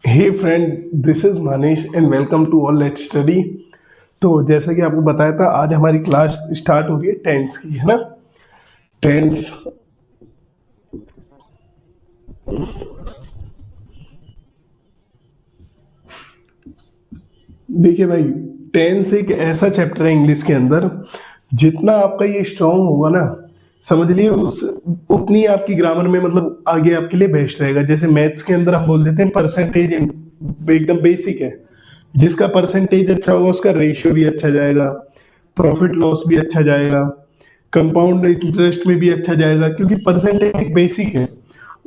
Hey friend, this is Manish and welcome to all let's study. तो जैसा कि आपको बताया था, आज हमारी क्लास स्टार्ट हो रही है टेंस की, है ना। टेंस। देखिए भाई, टेंस एक ऐसा चैप्टर है इंग्लिश के अंदर, जितना आपका ये स्ट्रांग होगा ना, समझ लिए उस उतनी आपकी ग्रामर में मतलब आगे आपके लिए बेस्ट रहेगा। जैसे मैथ्स के अंदर हम बोल देते हैं परसेंटेज, एकदम बेसिक है। जिसका परसेंटेज अच्छा होगा उसका रेशियो भी अच्छा जाएगा, प्रॉफिट लॉस भी अच्छा जाएगा, कंपाउंड इंटरेस्ट में भी अच्छा जाएगा, क्योंकि परसेंटेज एक बेसिक है।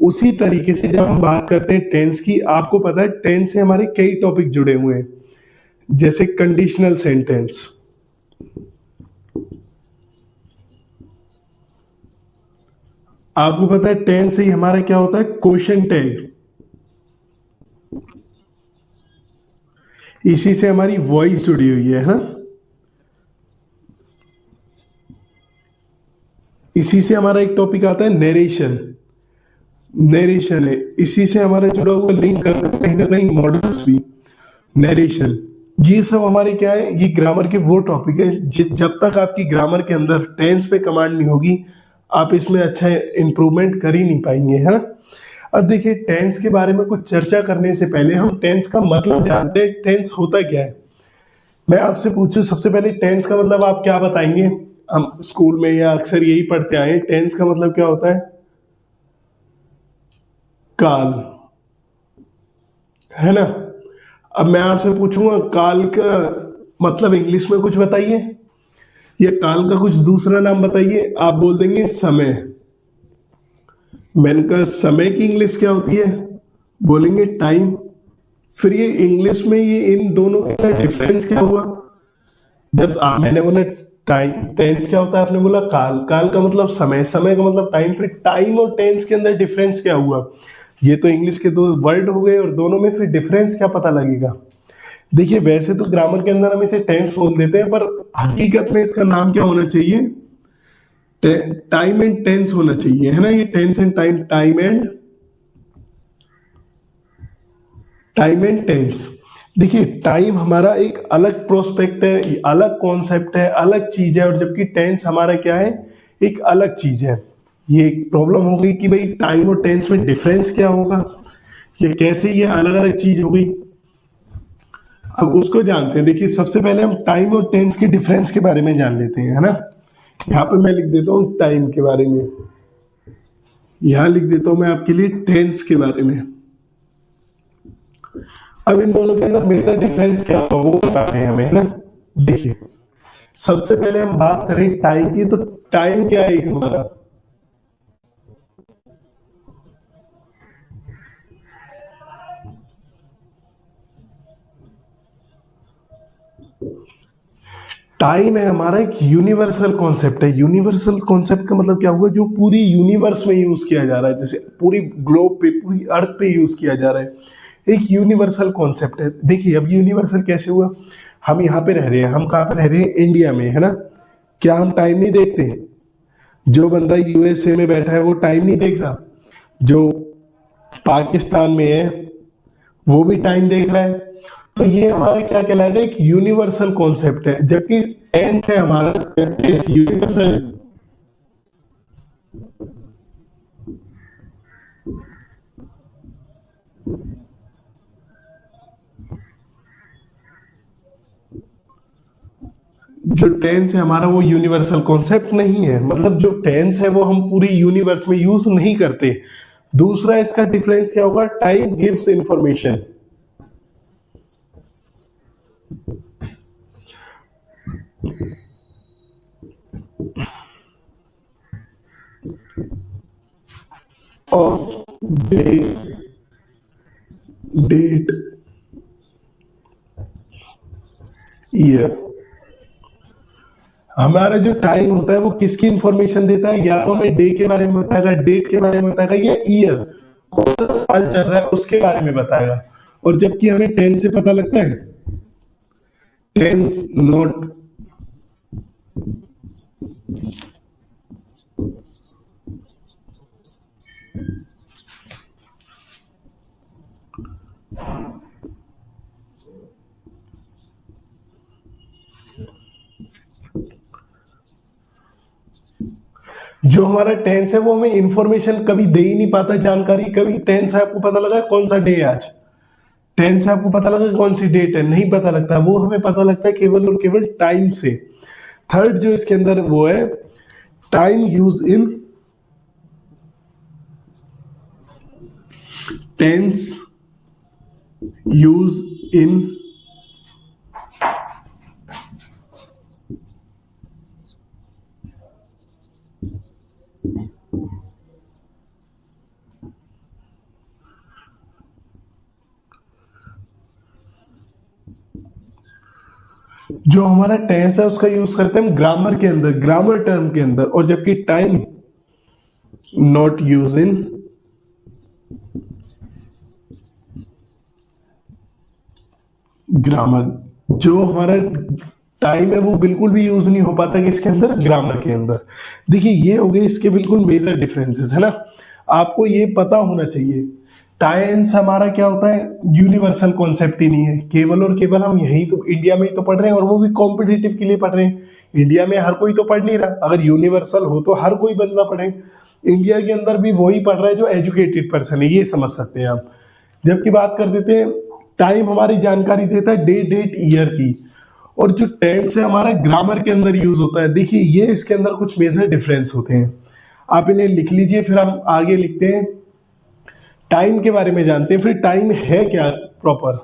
उसी तरीके से जब हम बात करते हैं टेंस की, आपको पता है टेंस से हमारे कई टॉपिक जुड़े हुए हैं। जैसे कंडीशनल सेंटेंस, आपको पता है टेंस से ही हमारा क्या होता है, क्वेश्चन टैग। इसी से हमारी वॉइस जुड़ी हुई है ना। इसी से हमारा एक टॉपिक आता है नरेशन। नरेशन है, इसी से हमारा जुड़ा हुआ लिंक करता है कहीं ना कहीं मॉडल्स भी। नरेशन, ये सब हमारे क्या है, ये ग्रामर के वो टॉपिक है जब तक आपकी ग्रामर के अंदर टेंस पे कमांड नहीं होगी, आप इसमें अच्छा इंप्रूवमेंट कर ही नहीं पाएंगे, है ना। अब देखिए, टेंस के बारे में कुछ चर्चा करने से पहले हम टेंस का मतलब जानते हैं। टेंस होता क्या है, मैं आपसे पूछूं सबसे पहले टेंस का मतलब आप क्या बताएंगे। हम स्कूल में या अक्सर यही पढ़ते आए हैं, टेंस का मतलब क्या होता है, काल, है ना। अब मैं आपसे पूछूंगा काल का मतलब इंग्लिश में कुछ बताइए, या काल का कुछ दूसरा नाम बताइए। आप बोल देंगे समय। मैंने कहा समय की इंग्लिश क्या होती है, बोलेंगे टाइम। फिर ये इंग्लिश में ये इन दोनों का डिफरेंस क्या हुआ। मैंने बोला टाइम, टेंस क्या होता है, आपने बोला काल, काल का मतलब समय, समय का मतलब टाइम। फिर टाइम और टेंस के अंदर डिफरेंस क्या हुआ। ये तो इंग्लिश के दो वर्ड हो गए, और दोनों में फिर डिफरेंस क्या पता लगेगा। देखिए, वैसे तो ग्रामर के अंदर हम इसे टेंस बोल देते हैं, पर हकीकत में इसका नाम क्या होना चाहिए, टाइम एंड टेंस होना चाहिए, है ना। ये tense and time, time and tense. देखिए, टाइम हमारा एक अलग प्रोस्पेक्ट है, अलग कॉन्सेप्ट है, अलग चीज है, और जबकि टेंस हमारा क्या है, एक अलग चीज है। ये एक प्रॉब्लम हो गई कि भाई टाइम और टेंस में डिफरेंस क्या होगा, ये कैसे ये अलग अलग चीज हो गई। अब उसको जानते हैं। देखिए, सबसे पहले हम टाइम और टेंस के डिफरेंस के बारे में जान लेते हैं, है ना। यहाँ पे मैं लिख देता हूँ टाइम के बारे में, यहाँ लिख देता हूँ मैं आपके लिए टेंस के बारे में। अब इन दोनों के अंदर मेजर डिफरेंस क्या होगा वो बता रहे हैं हमें, है ना। देखिए, सबसे पहले हम बात करें टाइम की, तो टाइम क्या है एक हमारा, टाइम है हमारा एक यूनिवर्सल कॉन्सेप्ट है। यूनिवर्सल कॉन्सेप्ट का मतलब क्या हुआ, जो पूरी यूनिवर्स में यूज किया जा रहा है, जैसे पूरी ग्लोब पे, पूरी अर्थ पे यूज किया जा रहा है। एक यूनिवर्सल कॉन्सेप्ट है। देखिए, अब यूनिवर्सल कैसे हुआ, हम यहाँ पे रह रहे हैं, हम कहाँ पे रह रहे हैं, इंडिया में, है ना। क्या हम टाइम नहीं देखते हैं। जो बंदा यूएसए में बैठा है वो टाइम नहीं देख रहा, जो पाकिस्तान में है वो भी टाइम देख रहा है। तो ये हमारा क्या कहलाएगा, एक यूनिवर्सल कॉन्सेप्ट है। जबकि टेंस है हमारा यूनिवर्सल, जो टेंस है हमारा वो यूनिवर्सल कॉन्सेप्ट नहीं है। मतलब जो टेंस है वो हम पूरी यूनिवर्स में यूज नहीं करते। दूसरा इसका डिफरेंस क्या होगा, time gives information. Of day, date, year. हमारा जो टाइम होता है वो किसकी इंफॉर्मेशन देता है, या तो हमें डे के बारे में बताएगा, डेट के बारे में बताएगा, या ईयर, कौन सा साल चल रहा है उसके बारे में बताएगा। और जबकि हमें टेन से पता लगता है, टेंस नॉट, जो हमारा टेंस है वो हमें इंफॉर्मेशन कभी दे ही नहीं पाता, जानकारी। कभी टेंस है आपको पता लगा कौन सा डे है आज, टेंस है आपको पता लगा कौन सी डेट है, नहीं पता लगता। वो हमें पता लगता है केवल और केवल टाइम से। थर्ड जो इसके अंदर वो है time use in tense use in जो हमारा टेंस है उसका यूज करते हैं हम ग्रामर के अंदर, ग्रामर टर्म के अंदर, और जबकि time not use in grammar. जो हमारा टाइम है वो बिल्कुल भी यूज नहीं हो पाता किसके अंदर, ग्रामर के अंदर। देखिए ये हो गए इसके बिल्कुल मेजर डिफरेंसेस, है ना। आपको ये पता होना चाहिए टाइम्स हमारा क्या होता है, यूनिवर्सल कॉन्सेप्ट ही नहीं है। केवल और केवल हम यही तो इंडिया में ही तो पढ़ रहे हैं, और वो भी कॉम्पिटिटिव के लिए पढ़ रहे हैं। इंडिया में हर कोई तो पढ़ नहीं रहा, अगर यूनिवर्सल हो तो हर कोई बंदा पढ़े। इंडिया के अंदर भी वही पढ़ रहा है जो एजुकेटेड पर्सन है, ये समझ सकते हैं आप। जबकि बात कर देते हैं टाइम हमारी जानकारी देता है डे डेट ईयर की, और जो टेंस है हमारा ग्रामर के अंदर यूज होता है। देखिए ये इसके अंदर कुछ मेजर डिफरेंस होते हैं, आप इन्हें लिख लीजिए, फिर हम आगे लिखते हैं। टाइम के बारे में जानते हैं, फिर टाइम है क्या प्रॉपर।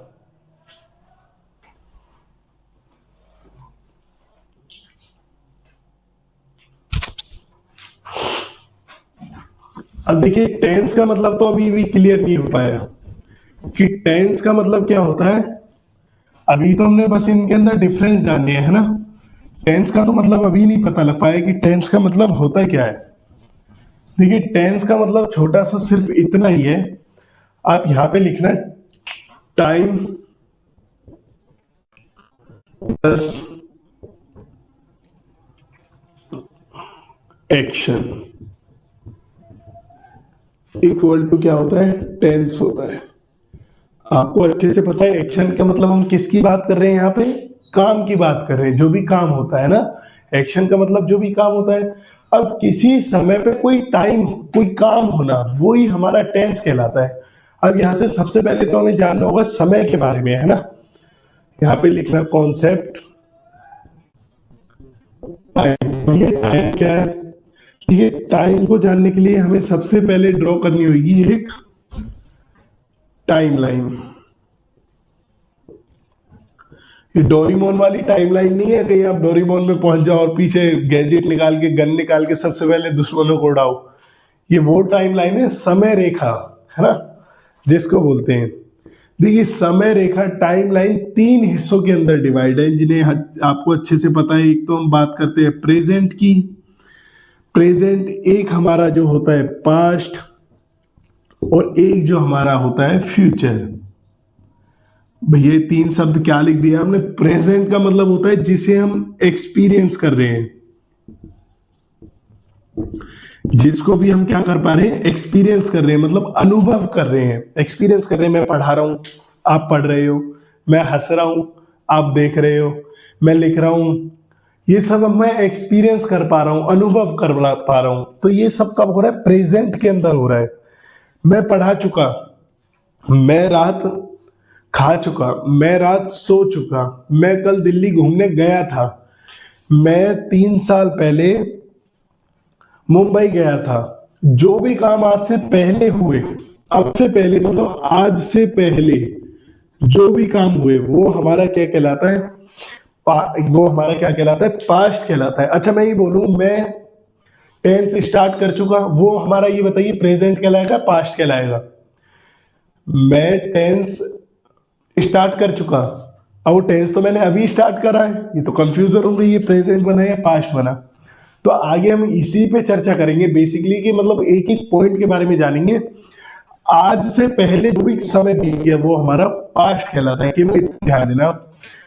अब देखिए टेंस का मतलब तो अभी भी क्लियर नहीं हो पाया कि टेंस का मतलब क्या होता है। अभी तो हमने बस इनके अंदर डिफरेंस जाने है ना। टेंस का तो मतलब अभी नहीं पता लग पाया कि टेंस का मतलब होता क्या है। देखिए टेंस का मतलब छोटा सा सिर्फ इतना ही है, आप यहां पे लिखना time plus action equal to क्या होता है, टेंस होता है। आपको अच्छे से पता है एक्शन का मतलब हम किसकी बात कर रहे हैं, यहाँ पे काम की बात कर रहे हैं, जो भी काम होता है ना। एक्शन का मतलब जो भी काम होता है। अब किसी समय पे कोई टाइम कोई काम होना, वही हमारा टेंस कहलाता है। अब यहाँ से सबसे पहले तो हमें जानना होगा समय के बारे में, है ना। यहाँ पे लिखना कॉन्सेप्ट टाइम क्या है। ठीक है, टाइम को जानने के लिए हमें सबसे पहले ड्रॉ करनी होगी एक टाइमलाइन। ये डोरेमोन वाली टाइमलाइन नहीं है, कहीं आप डोरेमोन में पहुंच जाओ और पीछे गैजेट निकाल के गन निकाल के सबसे पहले दुश्मनों को उड़ाओ। ये वो टाइमलाइन है समय रेखा, है ना, जिसको बोलते हैं। देखिए समय रेखा टाइमलाइन 3 हिस्सों के अंदर डिवाइड है, जिन्हें आपको अच्छे से पता है। एक तो हम बात करते हैं प्रेजेंट की। प्रेजेंट एक हमारा जो होता है पास्ट, और एक जो हमारा होता है फ्यूचर। भैया 3 शब्द क्या लिख दिया हमने। प्रेजेंट का मतलब होता है जिसे हम एक्सपीरियंस कर रहे हैं, जिसको भी हम क्या कर पा रहे हैं, एक्सपीरियंस कर रहे हैं, मतलब अनुभव कर रहे हैं। एक्सपीरियंस कर रहे हैं, मैं पढ़ा रहा हूं, आप पढ़ रहे हो, मैं हंस रहा हूं, आप देख रहे हो, मैं लिख रहा हूं, ये सब मैं एक्सपीरियंस कर पा रहा हूं, अनुभव कर पा रहा हूं। तो ये सब कब हो रहा है, प्रेजेंट के अंदर हो रहा है। मैं पढ़ा चुका, मैं रात खा चुका, मैं रात सो चुका, मैं कल दिल्ली घूमने गया था, मैं 3 साल पहले मुंबई गया था। जो भी काम आज से पहले हुए, अब से पहले मतलब आज से पहले जो भी काम हुए, वो हमारा क्या कहलाता है, वो हमारा क्या कहलाता है, पास्ट कहलाता है। अच्छा मैं ये बोलूं मैं टेंस स्टार्ट कर चुका, वो हमारा ये बताइए प्रेजेंट कहलाएगा पास्ट कहलाएगा। मैं टेंस स्टार्ट कर चुका, अब वो टेंस तो मैंने अभी स्टार्ट करा है, ये तो कंफ्यूजन हो गई, ये प्रेजेंट बना या पास्ट बना। तो आगे हम इसी पे चर्चा करेंगे बेसिकली, कि मतलब एक एक पॉइंट के बारे में जानेंगे। आज से पहले जो भी समय बीत गया वो हमारा पास्ट कहलाता है, केवल इतना ध्यान देना।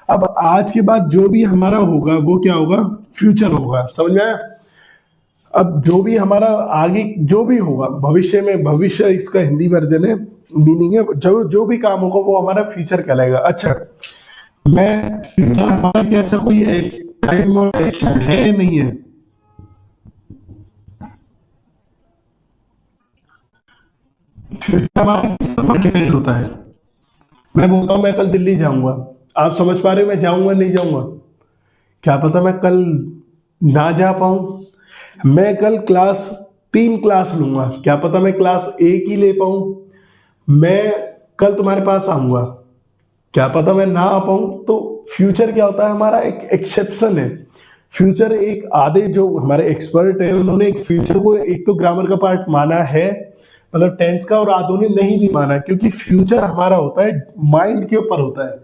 अब आज के बाद जो भी हमारा होगा वो क्या होगा, फ्यूचर होगा। समझ में आया। अब जो भी हमारा आगे जो भी होगा भविष्य में, भविष्य इसका हिंदी वर्जन है, मीनिंग है जो भी काम होगा वो हमारा फ्यूचर कहलाएगा। अच्छा मैं फ्यूचर हमारा कैसा कोई टाइम और एक्शन है नहीं है, फ्यूचर हमारा किस पर डिपेंड होता है। मैं बोलता हूँ मैं कल दिल्ली जाऊंगा, आप समझ पा रहे हो मैं जाऊंगा नहीं जाऊंगा? क्या पता मैं कल ना जा पाऊं। मैं कल क्लास 3 क्लास लूंगा, क्या पता मैं क्लास 1 ही ले पाऊं। मैं कल तुम्हारे पास आऊंगा, क्या पता मैं ना आ पाऊं। तो फ्यूचर क्या होता है, हमारा एक एक्सेप्शन है। फ्यूचर एक आधे जो हमारे एक्सपर्ट है उन्होंने एक फ्यूचर को एक तो ग्रामर का पार्ट माना है, मतलब टेंस का, और आधों ने नहीं भी माना, क्योंकि फ्यूचर हमारा होता है माइंड के ऊपर होता है।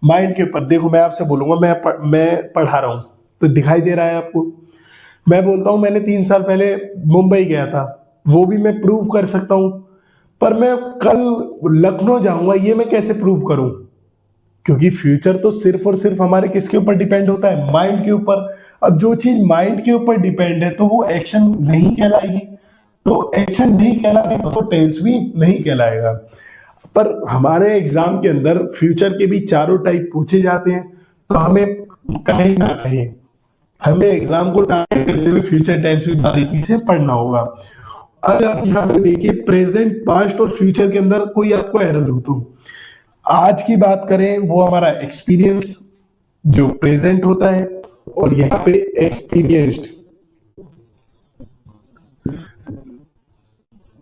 माइंड के ऊपर देखो, मैं आपसे बोलूंगा मैं पढ़ा रहा हूँ तो दिखाई दे रहा है आपको। मैं बोलता हूँ मैंने 3 साल पहले मुंबई गया था, वो भी मैं प्रूव कर सकता हूँ। पर मैं कल लखनऊ जाऊंगा, ये मैं कैसे प्रूव करूं? क्योंकि फ्यूचर तो सिर्फ और सिर्फ हमारे किसके ऊपर डिपेंड होता है, माइंड के ऊपर। अब जो चीज माइंड के ऊपर डिपेंड है तो वो एक्शन नहीं कहलाएगी, तो एक्शन नहीं कहलाएगा तो टेंस भी नहीं कहलाएगा। पर हमारे एग्जाम के अंदर फ्यूचर के भी चारों टाइप पूछे जाते हैं, तो हमें कहीं ना कहीं हमें एग्जाम को टारगेट करते हुए फ्यूचर टेंस भी बारीकी से पढ़ना होगा। अगर आप यहाँ पे देखिए प्रेजेंट, पास्ट और फ्यूचर के अंदर कोई आपको एरर हो तो आज की बात करें, वो हमारा एक्सपीरियंस जो प्रेजेंट होता है, और यहाँ पे एक्सपीरियंस्ड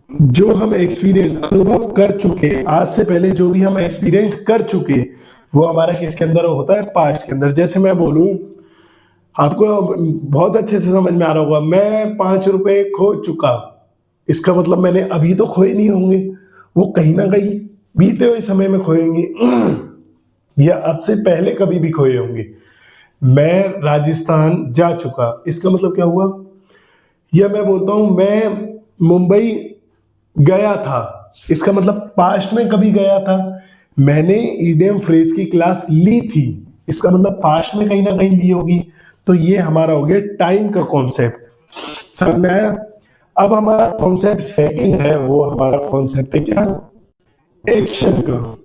जो हम एक्सपीरियंस अनुभव कर चुके, आज से पहले जो भी हम एक्सपीरियंस कर चुके, वो हमारा किसके अंदर होता है, पास्ट के अंदर। जैसे मैं बोलूं, आपको बहुत अच्छे से समझ में आ रहा होगा, मैं 5 रुपए खो चुका, इसका मतलब मैंने अभी तो खोए नहीं होंगे, वो कहीं ना कहीं बीते हुए समय में खोएंगे या अब से पहले कभी भी खोए होंगे। मैं राजस्थान जा चुका, इसका मतलब क्या हुआ? या मैं बोलता हूं मैं मुंबई गया था, इसका मतलब पास्ट में कभी गया था। मैंने ईडियम फ्रेज की क्लास ली थी, इसका मतलब पास्ट में कहीं ना कहीं ली होगी। तो ये हमारा हो गया टाइम का कॉन्सेप्ट, समझ में आया? अब हमारा कॉन्सेप्ट सेकंड है, वो हमारा कॉन्सेप्ट है क्या, एक्शन का।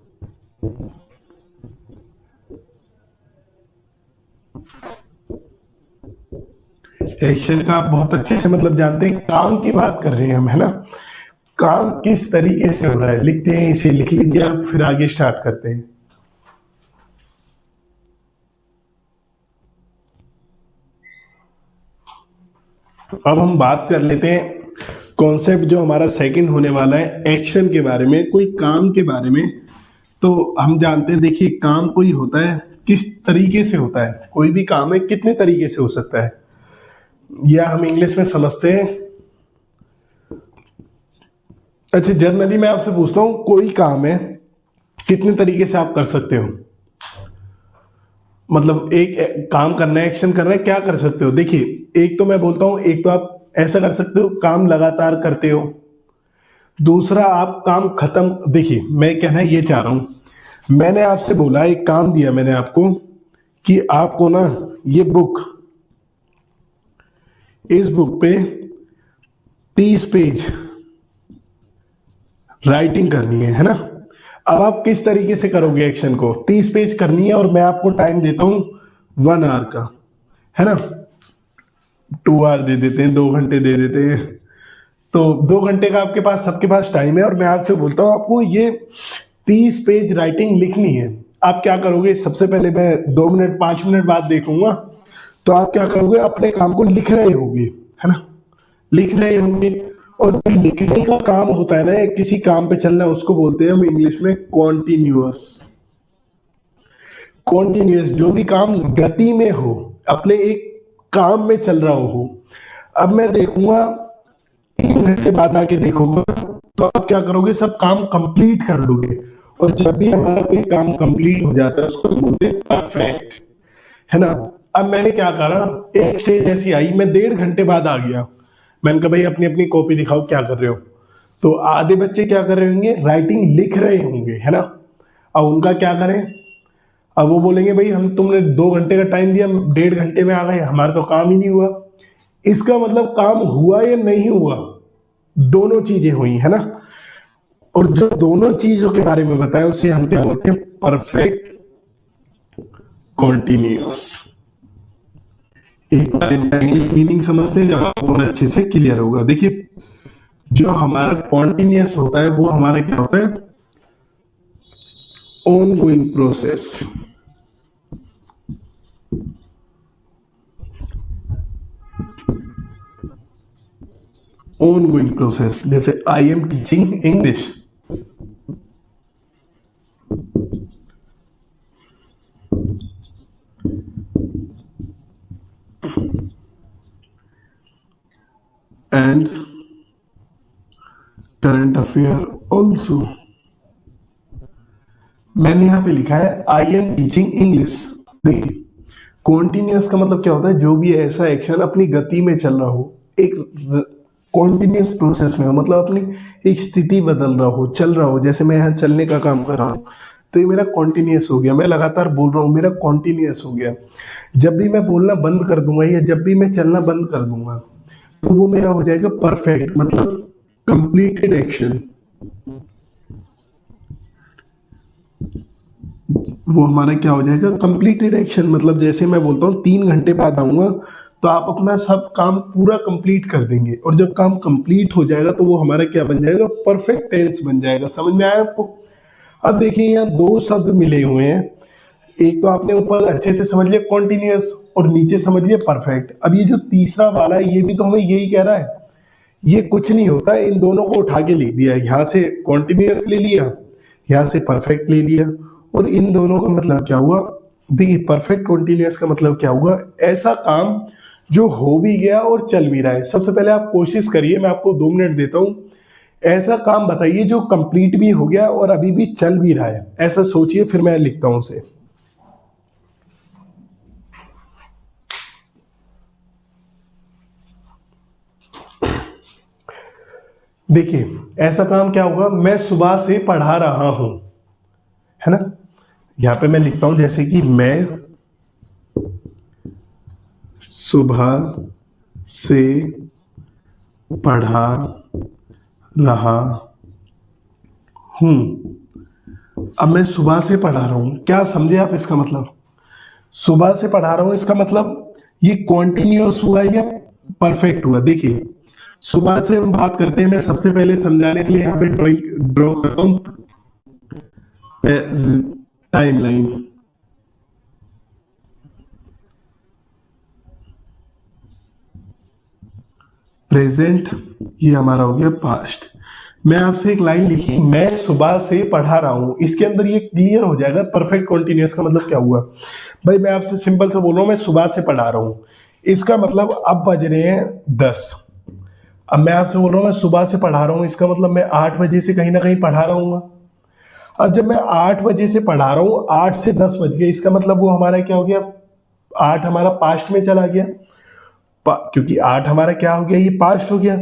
एक्शन का आप बहुत अच्छे से मतलब जानते हैं, काम की बात कर रहे हैं हम, है ना? काम किस तरीके से हो रहा है, लिखते हैं, इसे लिख लीजिए आप, फिर आगे स्टार्ट करते हैं। अब हम बात कर लेते हैं कॉन्सेप्ट जो हमारा सेकंड होने वाला है, एक्शन के बारे में, कोई काम के बारे में। तो हम जानते हैं, देखिए काम कोई होता है किस तरीके से होता है, कोई भी काम है कितने तरीके से हो सकता है, या हम इंग्लिश में समझते हैं। अच्छा, जनरली मैं आपसे पूछता हूं, कोई काम है कितने तरीके से आप कर सकते हो? मतलब एक काम करना है, एक्शन करना है, क्या कर सकते हो? देखिए, एक तो मैं बोलता हूं, एक तो आप ऐसा कर सकते हो, काम लगातार करते हो। दूसरा, आप काम खत्म, देखिए मैं कहना ये चाह रहा हूं, मैंने आपसे बोला, एक काम दिया मैंने आपको कि आपको ना ये बुक, इस बुक पे 30 पेज राइटिंग करनी है ना? अब आप किस तरीके से करोगे एक्शन को? 30 पेज करनी है, और मैं आपको टाइम देता हूं 1 आवर का, है ना? 2 आवर दे देते हैं, 2 घंटे दे देते हैं, तो 2 घंटे का आपके पास, सबके पास टाइम है, और मैं आपसे बोलता हूं आपको ये 30 पेज राइटिंग लिखनी है। आप क्या करोगे? सबसे पहले मैं 2 मिनट 5 मिनट बाद देखूंगा, तो आप क्या करोगे? अपने काम को लिख रहे होगे, है ना? लिख रहे होंगे, और जो लिखने का काम होता है ना, किसी काम पे चलना, उसको बोलते हैं हम इंग्लिश में कॉन्टिन्यूअस। कॉन्टिन्यूअस जो भी काम गति में हो, अपने एक काम में चल रहा हो। अब मैं देखूंगा, 3 घंटे बाद आके देखूंगा, तो आप क्या करोगे? सब काम कंप्लीट कर लोगे, और जब भी हमारा कोई काम कंप्लीट हो जाता है उसको बोलते हैं परफेक्ट, है ना? अब मैंने क्या करा, एक स्टेज ऐसी आई, मैं 1.5 घंटे बाद आ गया, मैंने कहा भाई अपनी अपनी कॉपी दिखाओ, क्या कर रहे हो? तो आधे बच्चे क्या कर रहे होंगे? राइटिंग लिख रहे होंगे, है ना? अब उनका क्या करें? अब वो बोलेंगे भाई हम, तुमने 2 घंटे का टाइम दिया, हम 1.5 घंटे में आ गए, हमारा तो काम ही नहीं हुआ। इसका मतलब काम हुआ या नहीं हुआ? दोनों चीजें हुई, है ना? और जो दोनों चीजों के बारे में बताया उसे हम क्या बोलते हैं? Perfect continuous. एक बार इनका इंग्लिश मीनिंग समझते हैं, जब आपको और अच्छे से क्लियर होगा। देखिए, जो हमारा कॉन्टिन्यूस होता है वो हमारा क्या होता है, on going process. On going process, जैसे I am teaching English. And current affair also. मैंने यहां पे लिखा है आई एम टीचिंग इंग्लिश। देखिए, कॉन्टिन्यूस का मतलब क्या होता है, जो भी ऐसा एक्शन अपनी गति में चल रहा हो, एक कॉन्टिन्यूस प्रोसेस में हो, मतलब अपनी एक स्थिति बदल रहा हो, चल रहा हो। जैसे मैं यहाँ चलने का काम कर रहा हूँ, तो ये मेरा कॉन्टिन्यूस हो गया, मैं लगातार बोल रहा हूँ, मेरा कॉन्टिन्यूस हो गया। जब भी मैं बोलना बंद कर दूंगा या जब भी मैं चलना बंद कर दूंगा, तो वो मेरा हो जाएगा परफेक्ट, मतलब कंप्लीटेड एक्शन। वो हमारा क्या हो जाएगा, कंप्लीटेड एक्शन। मतलब जैसे मैं बोलता हूँ 3 घंटे बाद आऊंगा, तो आप अपना सब काम पूरा कंप्लीट कर देंगे, और जब काम कंप्लीट हो जाएगा तो वो हमारा क्या बन जाएगा, परफेक्ट टेंस बन जाएगा। समझ में आया आपको? अब देखिए, यहाँ दो शब्द मिले हुए हैं। एक तो आपने ऊपर अच्छे से समझ लिया कॉन्टिन्यूस, और नीचे समझ लिया परफेक्ट। अब ये जो तीसरा वाला है, ये भी तो हमें यही कह रहा है। ये कुछ नहीं होता, इन दोनों को उठा के लिख दिया, यहाँ से कॉन्टिन्यूस ले लिया, यहाँ से परफेक्ट ले लिया, और इन दोनों का मतलब क्या हुआ। देखिए, परफेक्ट कॉन्टिन्यूस का मतलब क्या हुआ, ऐसा काम जो हो भी गया और चल भी रहा है। सबसे पहले आप कोशिश करिए, मैं आपको 2 मिनट देता हूं, ऐसा काम बताइए जो कंप्लीट भी हो गया और अभी भी चल भी रहा है। ऐसा सोचिए, फिर मैं लिखता हूं उसे। देखिए, ऐसा काम क्या होगा, मैं सुबह से पढ़ा रहा हूं, है ना। यहां पे मैं लिखता हूं, जैसे कि मैं सुबह से पढ़ा रहा हूं। अब मैं सुबह से पढ़ा रहा हूं, क्या समझे आप इसका मतलब? सुबह से पढ़ा रहा हूं, इसका मतलब ये कॉन्टिन्यूअस हुआ या परफेक्ट हुआ। देखिए, सुबह से हम बात करते हैं, मैं सबसे पहले समझाने के लिए यहाँ पे ड्रॉइंग ड्रॉ करता हूँ, टाइमलाइन। प्रेजेंट, ये हमारा हो गया पास्ट। मैं आपसे एक लाइन लिखी, मैं सुबह से पढ़ा रहा हूं, इसके अंदर ये क्लियर हो जाएगा परफेक्ट कॉन्टिन्यूअस का मतलब क्या हुआ। भाई मैं आपसे सिंपल से बोल रहा हूं, मैं सुबह से पढ़ा रहा हूं, इसका मतलब अब बज रहे हैं 10। अब मैं आपसे बोल रहा हूं मैं सुबह से पढ़ा रहा हूं, इसका मतलब मैं 8 बजे से कहीं ना कहीं पढ़ा रहा हूँ। अब जब मैं 8 बजे से पढ़ा रहा हूँ, 8 से 10 बज गए, इसका मतलब वो हमारा क्या हो गया, 8 हमारा पास्ट में चला गया। क्योंकि 8 हमारा क्या हो गया, ये पास्ट हो गया।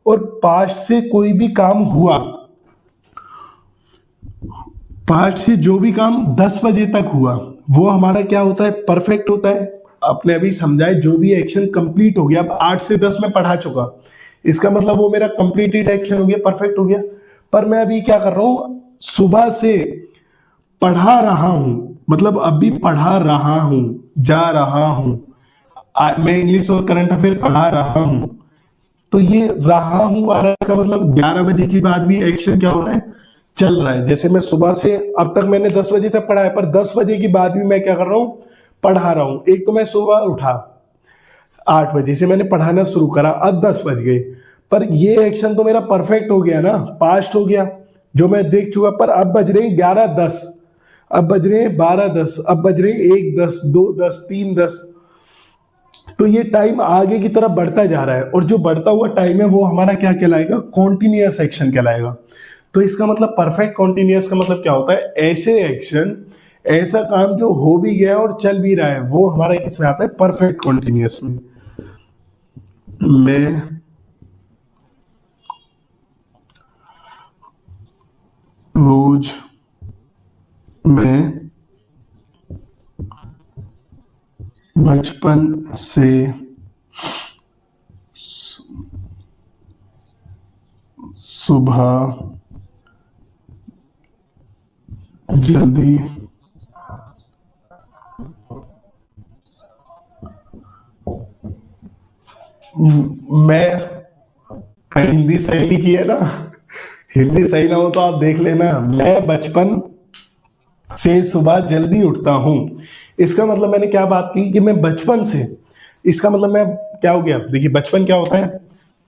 और पास्ट से कोई भी काम हुआ, पास्ट से जो भी काम 10 बजे तक हुआ, वो हमारा क्या होता है, परफेक्ट होता है। आपने अभी समझाए, जो भी एक्शन कंप्लीट हो गया, अब 8 से 10 में पढ़ा चुका, इसका मतलब वो मेरा कंप्लीटेड एक्शन हो गया, परफेक्ट हो गया। पर मैं अभी क्या कर रहा हूं, सुबह से पढ़ा रहा हूं, मतलब अभी पढ़ा रहा हूं, जा रहा हूं। मैं इंग्लिश और करंट अफेयर पढ़ा रहा हूं, तो ये रहा हूं आ रहा है, इसका मतलब 11 बजे के बाद भी एक्शन क्या हो रहा है, चल रहा है। जैसे मैं सुबह से अब तक मैंने 10 बजे तक पढ़ा है, पर 10 बजे के बाद भी मैं क्या कर रहा हूं, पढ़ा रहा हूं। एक तो मैं सुबह उठा, 8 बजे से मैंने पढ़ाना शुरू करा, अब 10 बज गए, पर ये एक्शन तो मेरा परफेक्ट हो गया ना, पास्ट हो गया, जो मैं देख चुका। पर अब बज रहे 11:10, अब बज रहे 12:10, अब बज रहे 1:10, 2:10, 3:10। तो ये टाइम आगे की तरफ बढ़ता जा रहा है, और जो बढ़ता हुआ टाइम है वो हमारा क्या कहलाएगा, कॉन्टिन्यूअस एक्शन कहलाएगा। तो इसका मतलब परफेक्ट कॉन्टिन्यूअस का मतलब क्या होता है, ऐसे एक्शन, ऐसा काम जो हो भी गया और चल भी रहा है, वो हमारा किसमें आता है, परफेक्ट कॉन्टिन्यूअस में। मैं रोज मैं बचपन से सुबह जल्दी मैं हिंदी सही लिखी है ना, हिंदी सही ना हो तो आप देख लेना। मैं बचपन से सुबह जल्दी उठता हूं, इसका मतलब मैंने क्या बात की कि मैं बचपन से, इसका मतलब मैं क्या हो गया, देखिए बचपन क्या होता है,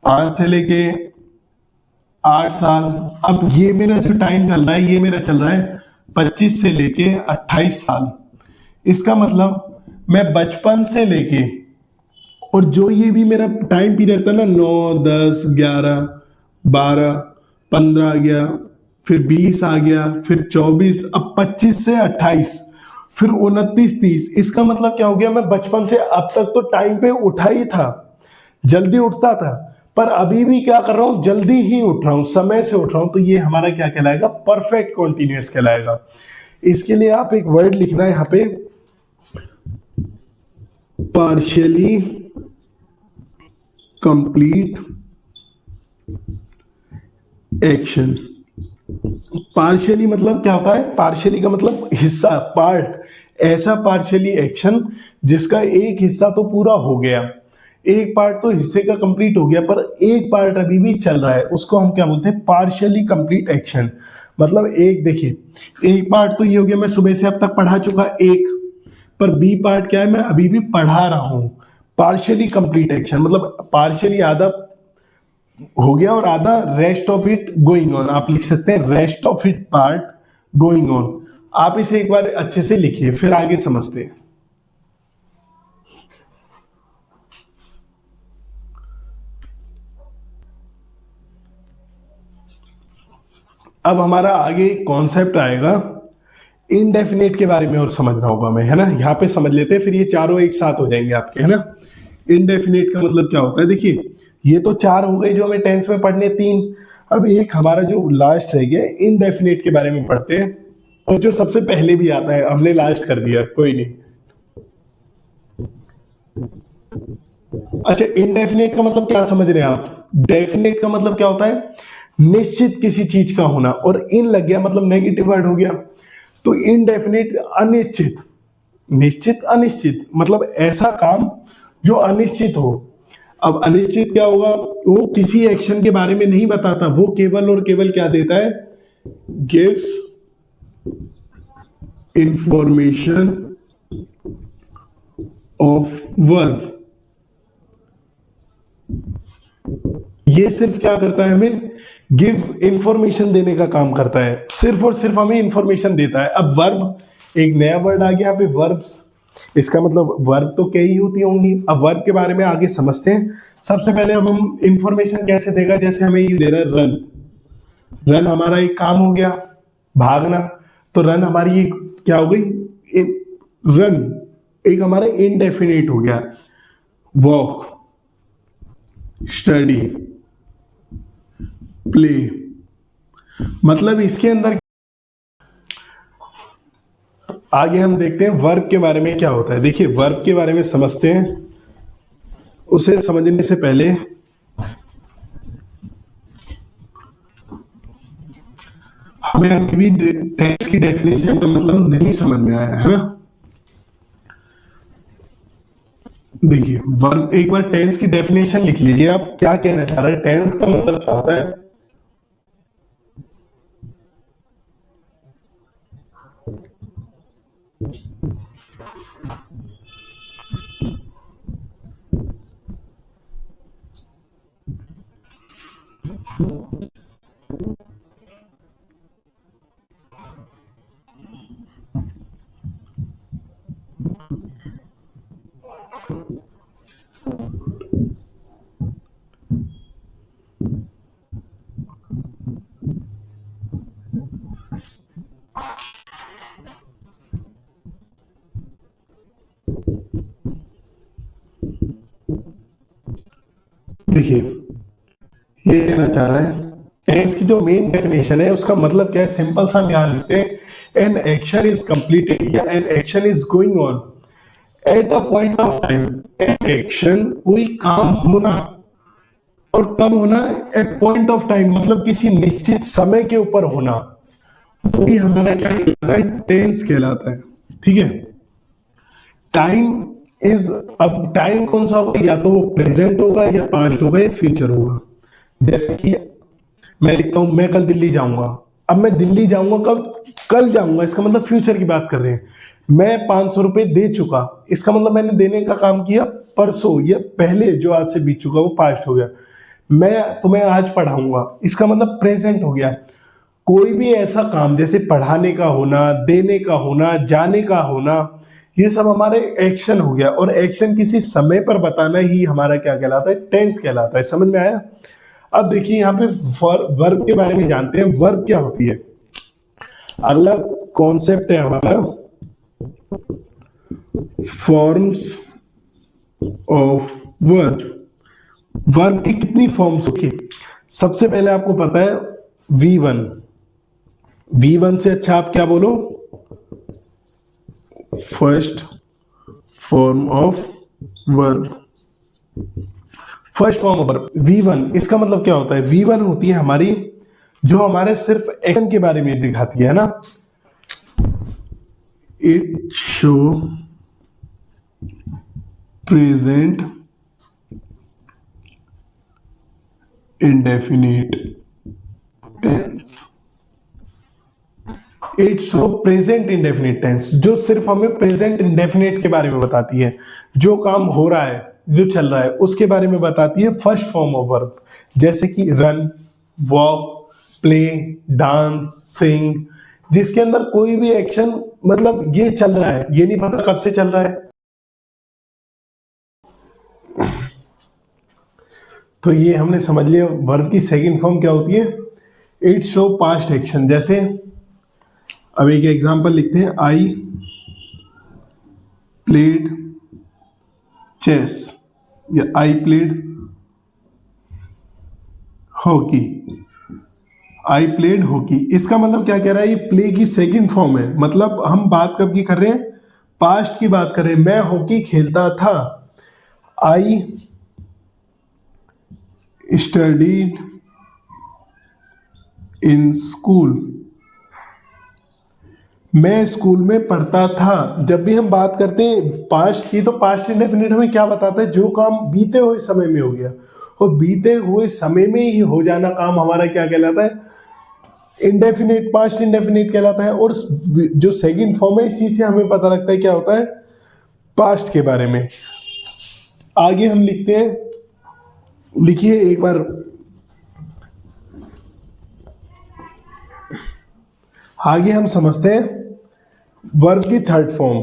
5 से लेके 8 साल। अब ये मेरा जो टाइम चल रहा है, ये मेरा चल रहा है 25 से लेके 28 साल। इसका मतलब मैं बचपन से लेके, और जो ये भी मेरा टाइम पीरियड था ना, 9, 10, 11, 12, 15 आ गया, फिर 20 आ गया, फिर 24, अब 25 से 28, फिर 29, 30। इसका मतलब क्या हो गया, मैं बचपन से अब तक तो टाइम पे उठा ही था, जल्दी उठता था, पर अभी भी क्या कर रहा हूं, जल्दी ही उठ रहा हूं, समय से उठ रहा हूं। तो ये हमारा क्या कहलाएगा, परफेक्ट कॉन्टिन्यूअस कहलाएगा। इसके लिए आप एक वर्ड लिखना है यहां पे, पार्शियली कंप्लीट एक्शन। पार्शियली मतलब क्या होता है, पार्शियली का मतलब हिस्सा, पार्ट, ऐसा पार्शियली एक्शन जिसका एक हिस्सा तो पूरा हो गया, एक पार्ट तो हिस्से का कंप्लीट हो गया पर एक पार्ट अभी भी चल रहा है, उसको हम क्या बोलते हैं, पार्शियली कंप्लीट एक्शन। मतलब एक, देखिए एक पार्ट तो ये हो गया, मैं सुबह से अब तक पढ़ा चुका एक, पर बी पार्ट क्या है, मैं अभी भी पढ़ा रहा हूं। पार्शियली कंप्लीट एक्शन मतलब पार्शियली आधा हो गया और आधा rest of it going on, आप लिख सकते हैं rest of it part going on. आप इसे एक बार अच्छे से लिखिए, फिर आगे समझते हैं। अब हमारा आगे कॉन्सेप्ट आएगा, इनडेफिनेट के बारे में और समझना होगा मैं, है ना, यहाँ पे समझ लेते हैं, फिर ये चारों एक साथ हो जाएंगे आपके, है ना। इनडेफिनेट का मतलब क्या होता है, देखिए ये तो 4 हो गए जो हमें टेंस में पढ़ने, 3। अब एक हमारा जो लास्ट रह गया, इनडेफिनेट के बारे में पढ़ते हैं, और जो सबसे पहले भी आता है, हमने लास्ट कर दिया, कोई नहीं। अच्छा, इनडेफिनेट का मतलब क्या समझ रहे हैं आप, डेफिनेट का मतलब क्या होता है, निश्चित किसी चीज का होना, और इन लग गया मतलब नेगेटिव वर्ड हो गया, तो इनडेफिनेट अनिश्चित, निश्चित अनिश्चित, मतलब ऐसा काम जो अनिश्चित हो। अब अनिश्चित क्या होगा, वो किसी एक्शन के बारे में नहीं बताता, वो केवल और केवल क्या देता है, गिव्स इंफॉर्मेशन ऑफ वर्ब। ये सिर्फ क्या करता है, हमें गिव इंफॉर्मेशन देने का काम करता है, सिर्फ और सिर्फ हमें इंफॉर्मेशन देता है। अब वर्ब, एक नया वर्ड आ गया यहाँ पे, वर्ब्स। इसका मतलब वर्ब तो कई होती होंगी, अब वर्ब के बारे में आगे समझते हैं। सबसे पहले अब हम इंफॉर्मेशन कैसे देगा, जैसे हमें ये दे रहा है रन, रन हमारा एक काम हो गया, भागना, तो रन हमारी एक क्या हो गई, रन एक हमारा इनडेफिनेट हो गया, वॉक, स्टडी, प्ले। मतलब इसके अंदर आगे हम देखते हैं वर्ब के बारे में क्या होता है। देखिए वर्ब के बारे में समझते हैं, उसे समझने से पहले हमें अभी भी टेंस की डेफिनेशन का मतलब नहीं समझ में आया है ना। देखिए वर्ब, एक बार टेंस की डेफिनेशन लिख लीजिए, आप क्या कहना चाह रहे हैं, टेंस का मतलब क्या होता है। देखिए ये कहना चाह रहा है, टेंस की जो मेन डेफिनेशन है उसका मतलब क्या है, सिंपल सा ध्यान लेते हैं, एन एक्शन इज कंप्लीटेड या an action is going on at a point of time. An action कोई काम होना, और कब होना, एट पॉइंट ऑफ टाइम मतलब किसी निश्चित समय के ऊपर होना, तो ये हमारा क्या कहलाता है, टेंस कहलाता है। ठीक है, टाइम इज, अब टाइम कौन सा होगा, या तो वो प्रेजेंट होगा या पास्ट होगा या फ्यूचर होगा। जैसे कि मैं लिखता हूं मैं कल दिल्ली जाऊंगा। अब मैं दिल्ली जाऊंगा कब? कल जाऊंगा, इसका मतलब फ्यूचर की बात कर रहे हैं। मैं 500 रुपए दे चुका, इसका मतलब मैंने देने का काम किया परसों, या पहले जो आज से बीत चुका वो पास्ट हो गया। मैं तुम्हें आज पढ़ाऊंगा, इसका मतलब प्रेजेंट हो गया। कोई भी ऐसा काम जैसे पढ़ाने का होना, देने का होना, जाने का होना, ये सब हमारे एक्शन हो गया। और एक्शन किसी समय पर बताना ही हमारा क्या कहलाता है? टेंस कहलाता है। समझ में आया? अब देखिए यहाँ पे वर्ब के बारे में जानते हैं, वर्ब क्या होती है। अगला कॉन्सेप्ट है हमारा फॉर्म्स ऑफ वर्ब। वर्ब की कितनी फॉर्म्स होती? सबसे पहले आपको पता है V1। V1 से अच्छा आप क्या बोलो? First form of verb. First form of verb V1, इसका मतलब क्या होता है? V1 होती है हमारी, जो हमारे सिर्फ एक्शन के बारे में दिखाती है ना। It show present indefinite tense. It show present indefinite tense, जो सिर्फ हमें प्रेजेंट इंडेफिनिट के बारे में बताती है, जो काम हो रहा है, जो चल रहा है उसके बारे में बताती है फर्स्ट फॉर्म ऑफ वर्ब। जैसे कि रन, वॉक, प्ले, डांस, सिंग, जिसके अंदर कोई भी एक्शन, मतलब ये चल रहा है, ये नहीं पता कब से चल रहा है। तो ये हमने समझ लिया वर्ब की सेकंड फॉर्म क्या होती है। It show past action. जैसे अब एक एग्जांपल लिखते हैं, आई प्लेड चेस या I played hockey. I played hockey, इसका मतलब क्या कह रहा है? ये प्ले की सेकंड फॉर्म है। मतलब हम बात कब की कर रहे हैं? पास्ट की बात कर रहे हैं। मैं हॉकी खेलता था। आई स्टडीड इन स्कूल, मैं स्कूल में पढ़ता था। जब भी हम बात करते हैं पास्ट की, तो पास्ट इंडेफिनिट हमें क्या बताता है? जो काम बीते हुए समय में हो गया, और बीते हुए समय में ही हो जाना काम हमारा क्या कहलाता है? इंडेफिनिट, पास्ट इंडेफिनिट कहलाता है। और जो सेकंड फॉर्म है, इसी से हमें पता लगता है क्या होता है पास्ट के बारे में। आगे हम लिखते हैं, लिखिए एक बार, आगे हम समझते हैं वर्ब की third form.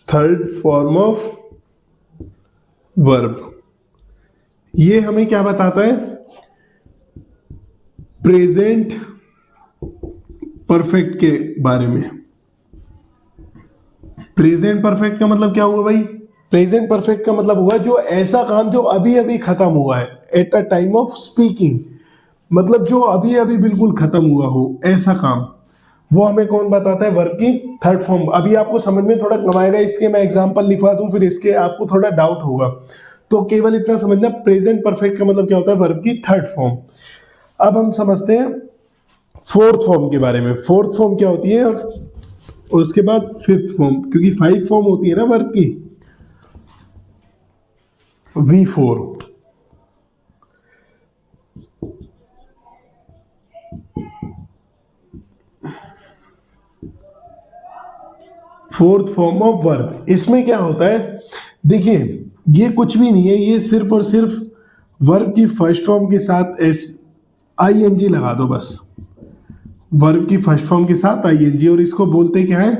Third form of verb, ये हमें क्या बताता है? प्रेजेंट परफेक्ट के बारे में। प्रेजेंट परफेक्ट का मतलब क्या हुआ भाई? प्रेजेंट परफेक्ट का मतलब हुआ जो ऐसा काम जो अभी अभी खत्म हुआ है, at a time of speaking, मतलब जो अभी अभी बिल्कुल खत्म हुआ हो ऐसा काम, वो हमें कौन बताता है? वर्ब की थर्ड फॉर्म। अभी आपको समझ में थोड़ा कम आएगा, इसके मैं एग्जांपल लिखवा दूं, फिर इसके आपको थोड़ा डाउट होगा। तो केवल इतना समझना, प्रेजेंट परफेक्ट का मतलब क्या होता है? वर्ब की थर्ड फॉर्म। अब हम समझते हैं फोर्थ फॉर्म के बारे में। फोर्थ फॉर्म क्या होती है, और उसके बाद फिफ्थ फॉर्म, क्योंकि 5 फॉर्म होती है ना वर्ब की। V4, fourth form of verb. इसमें क्या होता है? देखिए, ये कुछ भी नहीं है, ये सिर्फ और सिर्फ वर्ब की फर्स्ट फॉर्म के साथ ING लगा दो बस। वर्ब की फर्स्ट फॉर्म के साथ ING, और इसको बोलते क्या है?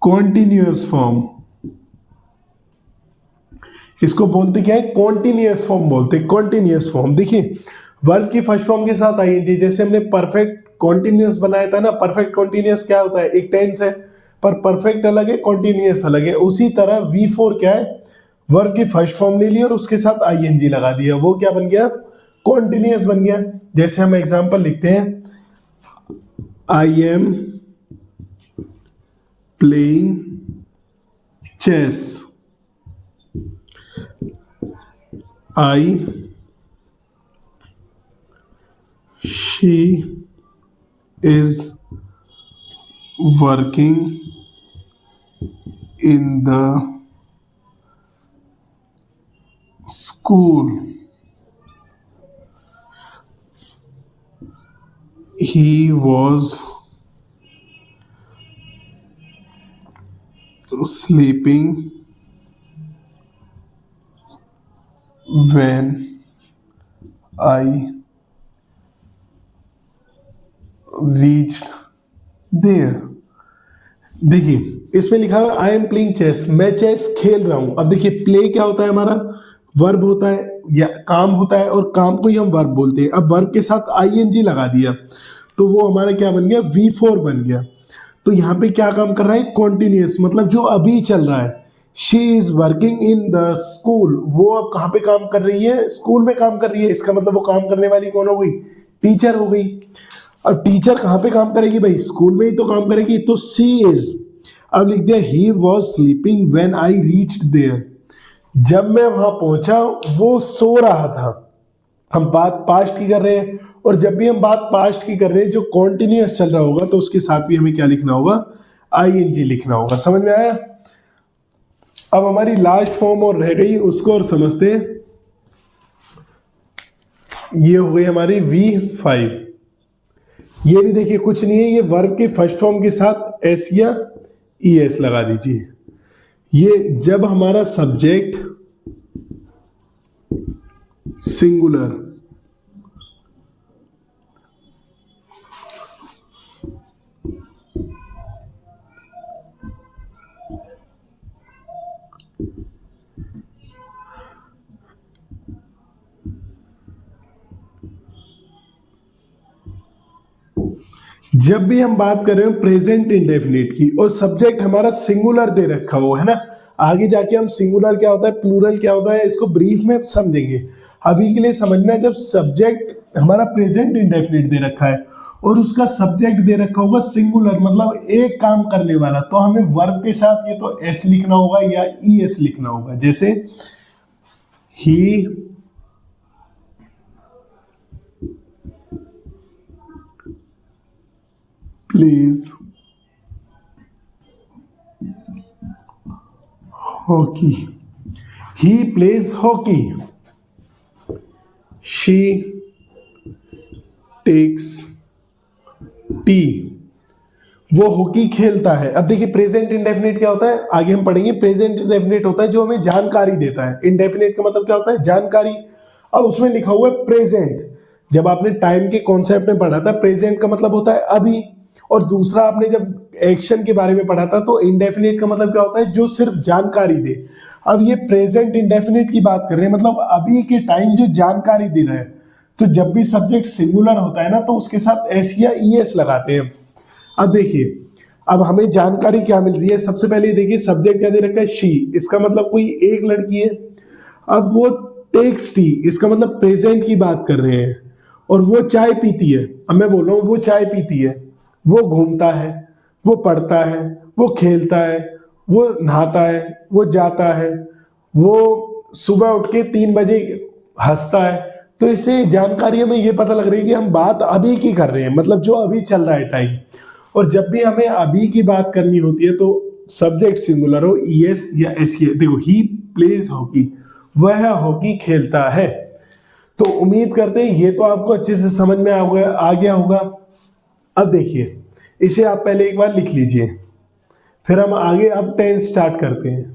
Continuous form. इसको बोलते क्या है? कॉन्टिन्यूअस फॉर्म बोलते, कॉन्टिन्यूअस फॉर्म। देखिए, वर्ब की फर्स्ट फॉर्म के साथ ING, जैसे हमने परफेक्ट कॉन्टिन्यूअस बनाया था ना। परफेक्ट कॉन्टिन्यूअस क्या होता है? एक टेंस है, पर परफेक्ट अलग है, कॉन्टिन्यूअस अलग है। उसी तरह V4 क्या है? वर्ब की फर्स्ट फॉर्म ले लिया और उसके साथ ING लगा दिया, वो क्या बन गया? कॉन्टिन्यूअस बन गया। जैसे हम एग्जांपल लिखते हैं, I am playing chess, I she is working in the school. He was sleeping when I reached there. देखिए इसमें लिखा हुआ आई एम प्लेइंग चेस, मैं चेस खेल रहा हूं। अब देखिए प्ले क्या होता है, हमारा वर्ब होता है या काम होता है, और काम को ही हम वर्ब बोलते हैं। अब वर्ब के साथ आईएनजी लगा दिया तो वो हमारा क्या बन गया, V4 बन गया। तो यहाँ पे क्या काम कर रहा है, कॉन्टिन्यूस, मतलब जो अभी चल रहा है। She is working in the school, वो अब कहाँ पे काम कर रही है, स्कूल में काम कर रही है। इसका मतलब वो काम करने वाली कौन हो गई, टीचर हो गई। और टीचर कहाँ पे काम करेगी भाई, स्कूल में ही तो काम करेगी। तो सी इज, अब लिख दिया he was sleeping when I reached there, जब मैं वहां पहुंचा वो सो रहा था। हम बात पास्ट की कर रहे हैं, और जब भी हम बात पास्ट की कर रहे हैं जो कॉन्टिन्यूअस चल रहा होगा तो उसके साथ भी हमें क्या लिखना होगा, आईएनजी लिखना होगा। समझ में आया। अब हमारी लास्ट फॉर्म और रह गई, उसको और समझते हैं। ये हो गई हमारी V5। ये भी देखिए कुछ नहीं है, ये वर्ब के फर्स्ट फॉर्म के साथ एस या ES लगा दीजिए। ये जब हमारा सब्जेक्ट सिंगुलर, जब भी हम बात कर रहे हो प्रेजेंट इंडेफिनिट की और सब्जेक्ट हमारा सिंगुलर दे रखा हो, है ना। आगे जाके हम सिंगुलर क्या होता है, प्लूरल क्या होता है, इसको ब्रीफ में समझेंगे। अभी के लिए समझना, जब सब्जेक्ट हमारा प्रेजेंट इंडेफिनिट दे रखा है और उसका सब्जेक्ट दे रखा होगा सिंगुलर, मतलब एक काम करने वाला, तो हमें वर्ब के साथ ये तो एस लिखना होगा या ES लिखना होगा। जैसे he plays hockey, he plays hockey, she takes tea, वो हॉकी खेलता है। अब देखिए प्रेजेंट इंडेफिनिट क्या होता है, आगे हम पढ़ेंगे। प्रेजेंट इंडेफिनिट होता है जो हमें जानकारी देता है। इंडेफिनिट का मतलब क्या होता है, जानकारी। अब उसमें लिखा हुआ है प्रेजेंट। जब आपने टाइम के कॉन्सेप्ट में पढ़ा था, प्रेजेंट का मतलब होता है अभी। और दूसरा आपने जब एक्शन के बारे में पढ़ा था तो इंडेफिनिट का मतलब क्या होता है, जो सिर्फ जानकारी दे। अब ये प्रेजेंट इंडेफिनिट की बात कर रहे हैं, मतलब अभी के टाइम जो जानकारी दे रहा है। तो जब भी सब्जेक्ट सिंगुलर होता है ना, तो उसके साथ एस या ES लगाते हैं। अब देखिए, अब हमें जानकारी क्या मिल रही है, सबसे पहले देखिए सब्जेक्ट क्या दे रखा है, शी, इसका मतलब कोई एक लड़की है। अब वो टेक्स टी, इसका मतलब प्रेजेंट की बात कर रहे हैं। और वो चाय पीती है, अब मैं बोल रहा हूँ वो चाय पीती है, वो घूमता है, वो पढ़ता है, वो खेलता है, वो नहाता है, वो जाता है, वो सुबह उठ के 3 बजे हंसता है। तो इससे जानकारी हमें ये पता लग रही है कि हम बात अभी की कर रहे हैं, मतलब जो अभी चल रहा है टाइम। और जब भी हमें अभी की बात करनी होती है तो सब्जेक्ट सिंगुलर हो, ES या S की। देखो ही प्लेज हॉकी, वह हॉकी खेलता है। तो उम्मीद करते हैं ये तो आपको अच्छे से समझ में आ गया होगा। अब देखिए इसे आप पहले एक बार लिख लीजिए, फिर हम आगे अब टेंस स्टार्ट करते हैं।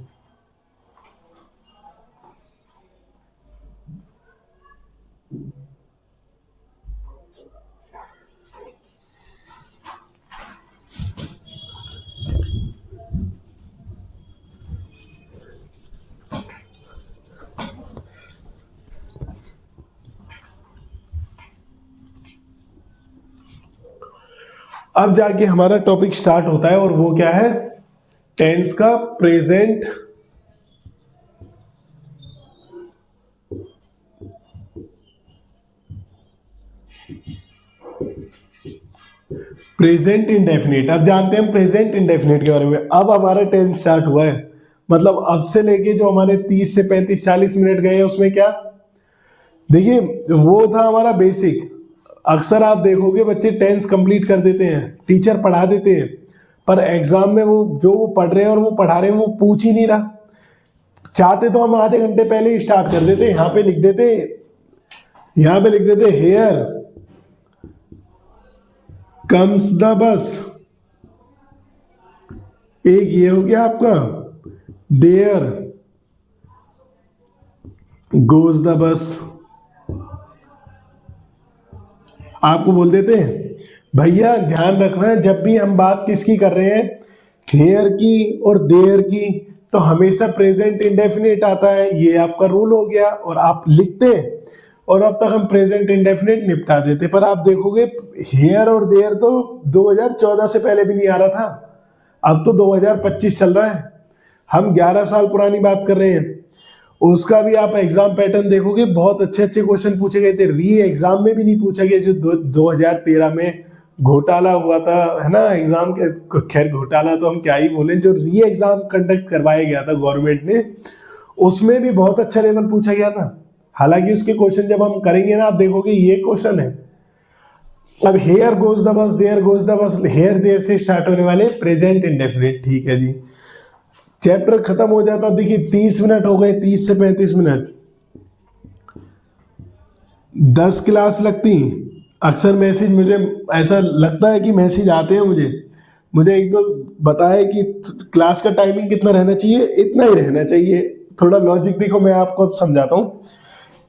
अब जाके हमारा टॉपिक स्टार्ट होता है, और वो क्या है, टेंस का प्रेजेंट इंडेफिनिट। अब जानते हैं हम प्रेजेंट इंडेफिनिट के बारे में। अब हमारा टेंस स्टार्ट हुआ है, मतलब अब से लेके जो हमारे 30 से 35 40 मिनट गए हैं उसमें क्या, देखिए वो था हमारा बेसिक। अक्सर आप देखोगे बच्चे टेंस कंप्लीट कर देते हैं, टीचर पढ़ा देते हैं, पर एग्जाम में वो जो वो पढ़ रहे हैं और वो पढ़ा रहे हैं वो पूछ ही नहीं रहा। चाहते तो हम आधे घंटे पहले ही स्टार्ट कर देते, यहां पे लिख देते, यहां पे लिख देते हेयर कम्स द बस। एक ये हो गया आपका, देयर गोज द बस। आपको बोल देते हैं भैया ध्यान रखना, जब भी हम बात किसकी कर रहे हैं, हेयर की और देयर की, तो हमेशा प्रेजेंट इंडेफिनिट आता है, ये आपका रूल हो गया। और आप लिखते, और अब तक हम प्रेजेंट इंडेफिनिट निपटा देते। पर आप देखोगे हेयर और देयर तो 2014 से पहले भी नहीं आ रहा था, अब तो 2025 चल रहा है, हम 11 साल पुरानी बात कर रहे हैं। उसका भी आप एग्जाम पैटर्न देखोगे, बहुत अच्छे अच्छे क्वेश्चन पूछे गए थे, री एग्जाम में भी नहीं पूछा गया जो 2013 में घोटाला हुआ था, है ना, एग्जाम के। खैर घोटाला तो हम क्या ही बोले, जो री एग्जाम कंडक्ट करवाया गया था गवर्नमेंट ने, उसमें भी बहुत अच्छा लेवल पूछा गया था। हालांकि उसके क्वेश्चन जब हम करेंगे ना, आप देखोगे ये क्वेश्चन है। अब here goes the bus, there goes the bus, here there से स्टार्ट होने वाले प्रेजेंट इंडेफिनिट, ठीक है जी। चैप्टर खत्म हो जाता, देखिए 30 मिनट हो गए, 30 से 35 मिनट, 10 क्लास लगती। अक्सर मैसेज मुझे ऐसा लगता है कि मैसेज आते हैं मुझे एक दो बताए कि क्लास का टाइमिंग कितना रहना चाहिए, इतना ही रहना चाहिए। थोड़ा लॉजिक देखो, मैं आपको अब समझाता हूँ।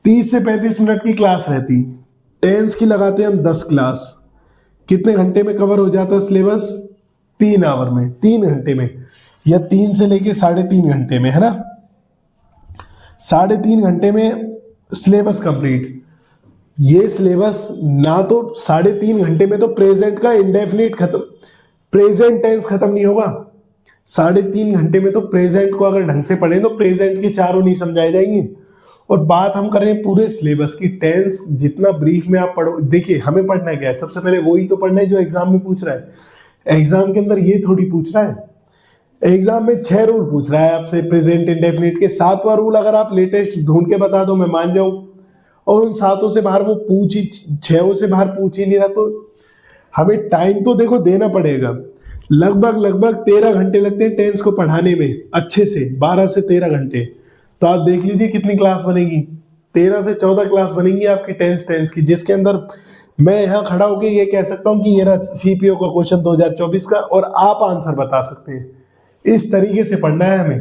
30 से 35 मिनट की क्लास रहती, टेंस की लगाते हैं हम 10 क्लास। कितने घंटे में कवर हो जाता है सिलेबस? 3 आवर में, 3 घंटे में, या 3 से लेके 3.5 घंटे में, है ना। 3.5 घंटे में सिलेबस कंप्लीट। ये सिलेबस ना तो 3.5 घंटे में तो प्रेजेंट का इंडेफिनिट खत्म, प्रेजेंट टेंस खत्म नहीं होगा। 3.5 घंटे में तो प्रेजेंट को अगर ढंग से पढ़े तो प्रेजेंट के चारों नहीं समझाए जाएंगे। और बात हम कर रहे हैं पूरे सिलेबस की, टेंस जितना ब्रीफ में आप पढ़ो। देखिए हमें पढ़ना क्या है, सबसे पहले वही तो पढ़ना है जो एग्जाम में पूछ रहा है। एग्जाम के अंदर ये थोड़ी पूछ रहा है, एग्जाम में 6 रूल पूछ रहा है आपसे प्रेजेंट इंडेफिनिट के। 7वां रूल अगर आप लेटेस्ट ढूंढ के बता दो मैं मान जाऊं, और उन 7 से बाहर वो पूछ ही, 6 से बाहर पूछ ही नहीं रहा, तो हमें टाइम तो देखो देना पड़ेगा। लगभग 13 घंटे लगते हैं टेंस को पढ़ाने में अच्छे से, 12 से 13 घंटे। तो आप देख लीजिए कितनी क्लास बनेगी, 13 से 14 क्लास बनेंगी आपकी टेंस की, जिसके अंदर मैं यहाँ खड़ा होकर ये कह सकता हूँ कि ये रहा सीपीओ का क्वेश्चन 2024 का, और आप आंसर बता सकते हैं। इस तरीके से पढ़ना है हमें।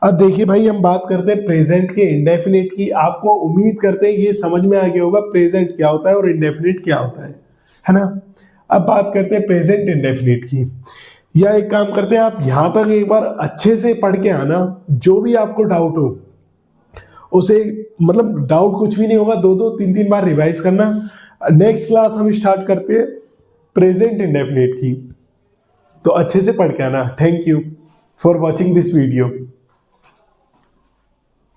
अब देखिए भाई, हम बात करते हैं प्रेजेंट के इंडेफिनिट की। आपको उम्मीद करते हैं ये समझ में आ गया होगा प्रेजेंट क्या होता है और इंडेफिनिट क्या होता है ना। अब बात करते हैं प्रेजेंट इंडेफिनिट की, या एक काम करते हैं, आप यहां तक एक बार अच्छे से पढ़ के आना, जो भी आपको डाउट हो उसे, मतलब डाउट कुछ भी नहीं होगा, 2-2 3-3 बार रिवाइज करना। नेक्स्ट क्लास हम स्टार्ट करते हैं प्रेजेंट इंडेफिनिट की, तो अच्छे से पढ़ के आना। Thank you for watching this video.